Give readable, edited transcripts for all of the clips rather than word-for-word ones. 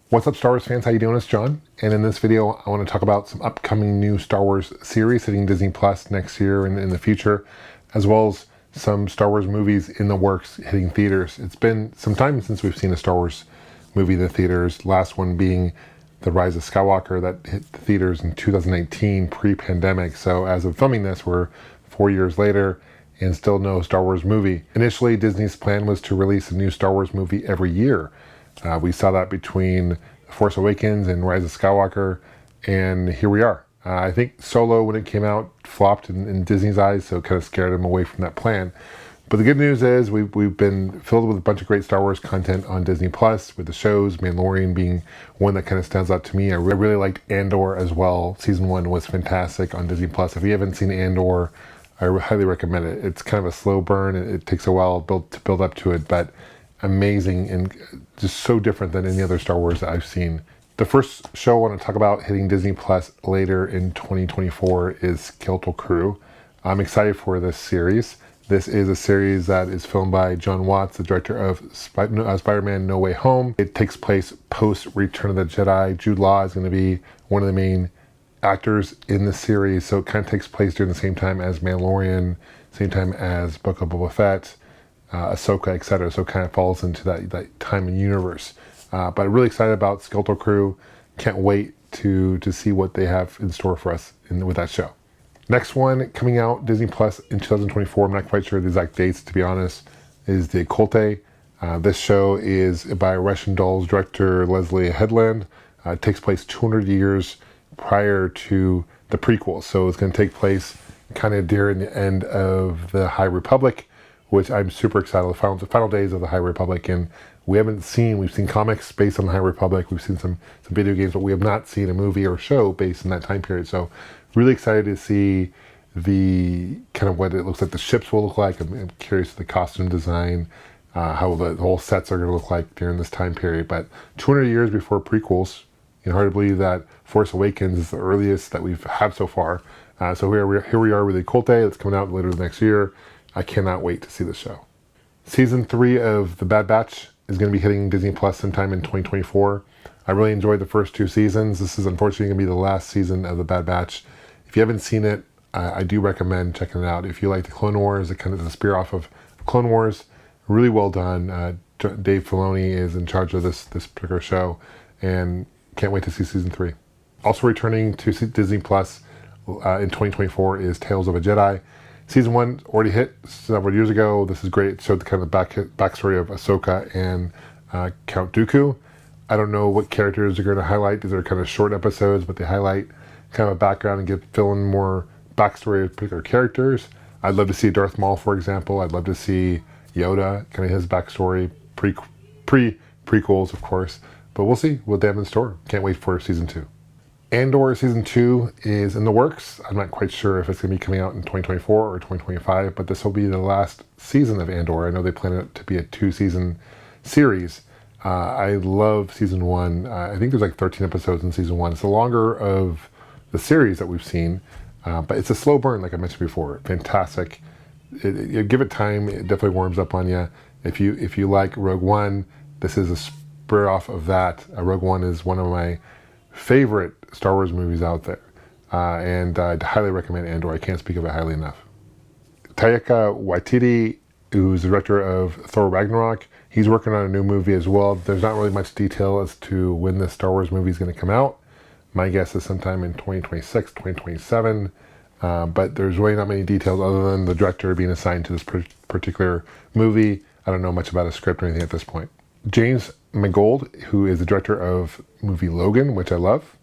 What's up, Star Wars fans? How you doing? It's John, and in this video, I want to talk about some upcoming new Star Wars series hitting Disney Plus next year and in the future, as well as some Star Wars movies in the works hitting theaters. It's been some time since we've seen a Star Wars movie in the theaters. Last one being The Rise of Skywalker that hit the theaters in 2019, pre-pandemic. So as of filming this, we're 4 years later and still no Star Wars movie. Initially, Disney's plan was to release a new Star Wars movie every year. We saw that between The Force Awakens and Rise of Skywalker, and here we are. I think Solo, when it came out, flopped in Disney's eyes, so it kind of scared them away from that plan. But the good news is we've been filled with a bunch of great Star Wars content on Disney Plus, with the shows, Mandalorian being one that kind of stands out to me. I really liked Andor as well. Season 1 was fantastic on Disney Plus. If you haven't seen Andor, I highly recommend it. It's kind of a slow burn. It takes a while to build up to it, but amazing and just so different than any other Star Wars that I've seen. The first show I want to talk about hitting Disney Plus later in 2024 is Skell Crew. I'm excited for this series. This is a series that is filmed by John Watts, the director of Spider-Man No Way Home. It takes place post Return of the Jedi. Jude Law is going to be one of the main actors in the series, so it kind of takes place during the same time as Mandalorian, same time as Book of Boba Fett, Ahsoka, etc. So it kind of falls into that time and universe. But I'm really excited about Skell Crew. Can't wait to see what they have in store for us with that show. Next one coming out Disney Plus in 2024. I'm not quite sure the exact dates, to be honest. Is the Occulte. This show is by Russian Dolls director Leslie Headland. It takes place 200 years prior to the prequel, so it's going to take place kind of during the end of the High Republic, which I'm super excited. The final days of the High Republic, and we've seen comics based on the High Republic, we've seen some video games, but we have not seen a movie or show based in that time period. So really excited to see the kind of what it looks like the ships will look like. I'm curious of the costume design, how the whole sets are going to look like during this time period. But 200 years before prequels, hard to believe that Force Awakens is the earliest that we've had so far. So here we are with the Occulte. It's coming out later next year. I cannot wait to see the show. Season 3 of The Bad Batch is going to be hitting Disney Plus sometime in 2024. I really enjoyed the first 2 seasons. This is unfortunately going to be the last season of The Bad Batch. If you haven't seen it, I do recommend checking it out. If you like the Clone Wars, it kind of the spear off of Clone Wars, really well done. Dave Filoni is in charge of this particular show, and can't wait to see season 3. Also returning to Disney Plus in 2024 is Tales of a Jedi. Season 1 already hit several years ago. This is great. It showed the kind of backstory of Ahsoka and Count Dooku. I don't know what characters they're going to highlight. These are kind of short episodes, but they highlight kind of a background and fill in more backstory of particular characters. I'd love to see Darth Maul, for example. I'd love to see Yoda, kind of his backstory, prequels, of course. But we'll see what they have in store. Can't wait for season 2. Andor season 2 is in the works. I'm not quite sure if it's going to be coming out in 2024 or 2025, but this will be the last season of Andor. I know they plan it to be a 2-season series. I love season 1. I think there's like 13 episodes in season 1. It's the longer of the series that we've seen, but it's a slow burn, like I mentioned before. Fantastic. Give it time. It definitely warms up on you. If you like Rogue One, this is a spur off of that. Rogue One is one of my favorite Star Wars movies out there, and I'd highly recommend Andor. I can't speak of it highly enough. Taika Waititi, who's the director of Thor Ragnarok, he's working on a new movie as well. There's not really much detail as to when this Star Wars movie is going to come out. My guess is sometime in 2026, 2027, but there's really not many details other than the director being assigned to this particular movie. I don't know much about a script or anything at this point. James Mangold, who is the director of movie Logan, which I love.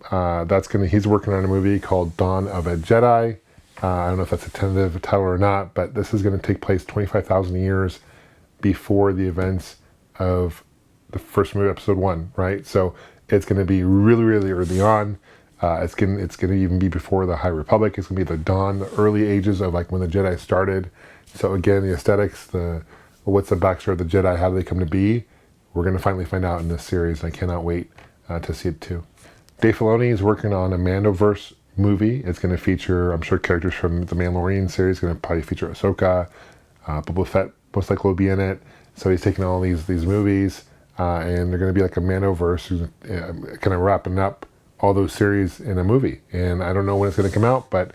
He's working on a movie called Dawn of a Jedi. I don't know if that's a tentative title or not, but this is going to take place 25,000 years before the events of the first movie, episode 1, right? So it's going to be really, really early on. It's going to even be before the High Republic. It's going to be the dawn, the early ages of like when the Jedi started. So again, the aesthetics, what's the backstory of the Jedi, how do they come to be? We're going to finally find out in this series. I cannot wait to see it too. Dave Filoni is working on a Mandoverse movie. It's going to feature, I'm sure, characters from the Mandalorian series. It's going to probably feature Ahsoka, Boba Fett most likely will be in it. So he's taking all these movies, and they're going to be like a Mandoverse, kind of wrapping up all those series in a movie. And I don't know when it's going to come out, but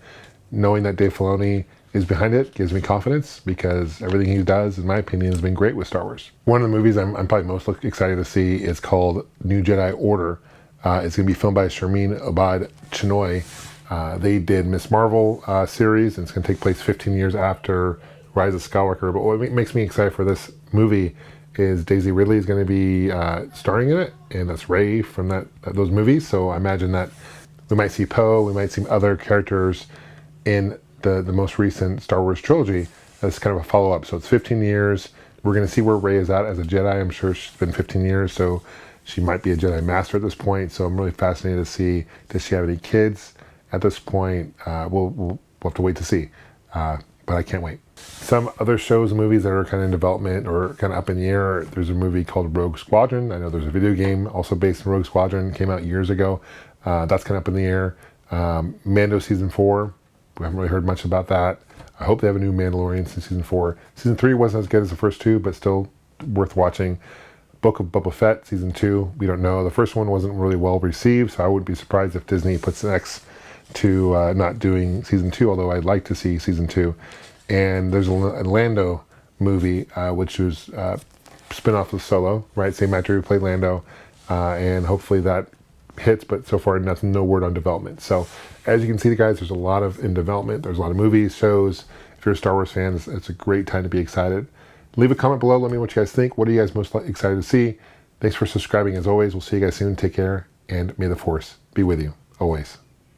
knowing that Dave Filoni is behind it gives me confidence, because everything he does, in my opinion, has been great with Star Wars. One of the movies I'm probably most excited to see is called New Jedi Order. It's going to be filmed by Sharmeen Obaid-Chinoy. They did Miss Marvel series, and it's going to take place 15 years after Rise of Skywalker. But what makes me excited for this movie is Daisy Ridley is going to be starring in it, and that's Rey from those movies. So I imagine that we might see Poe, we might see other characters in the most recent Star Wars trilogy as kind of a follow-up. So it's 15 years. We're going to see where Rey is at as a Jedi. I'm sure she's been 15 years, so she might be a Jedi Master at this point. So I'm really fascinated to see, does she have any kids at this point? We'll have to wait to see, but I can't wait. Some other shows and movies that are kind of in development or kind of up in the air. There's a movie called Rogue Squadron. I know there's a video game also based on Rogue Squadron, came out years ago. That's kind of up in the air. Mando Season 4. We haven't really heard much about that. I hope they have a new Mandalorian since Season 4. Season 3 wasn't as good as the first two, but still worth watching. Book of Boba Fett, Season 2. We don't know. The first one wasn't really well received, so I wouldn't be surprised if Disney puts an X to not doing Season 2, although I'd like to see Season 2. And there's a Lando movie, which was spin-off of Solo, right? Same actor who played Lando, and hopefully that hits, but so far no word on development. So as you can see, guys, there's a lot in development. There's a lot of movies, shows. If you're a Star Wars fan, it's a great time to be excited. Leave a comment below. Let me know what you guys think. What are you guys most excited to see? Thanks for subscribing as always. We'll see you guys soon. Take care, and may the Force be with you always.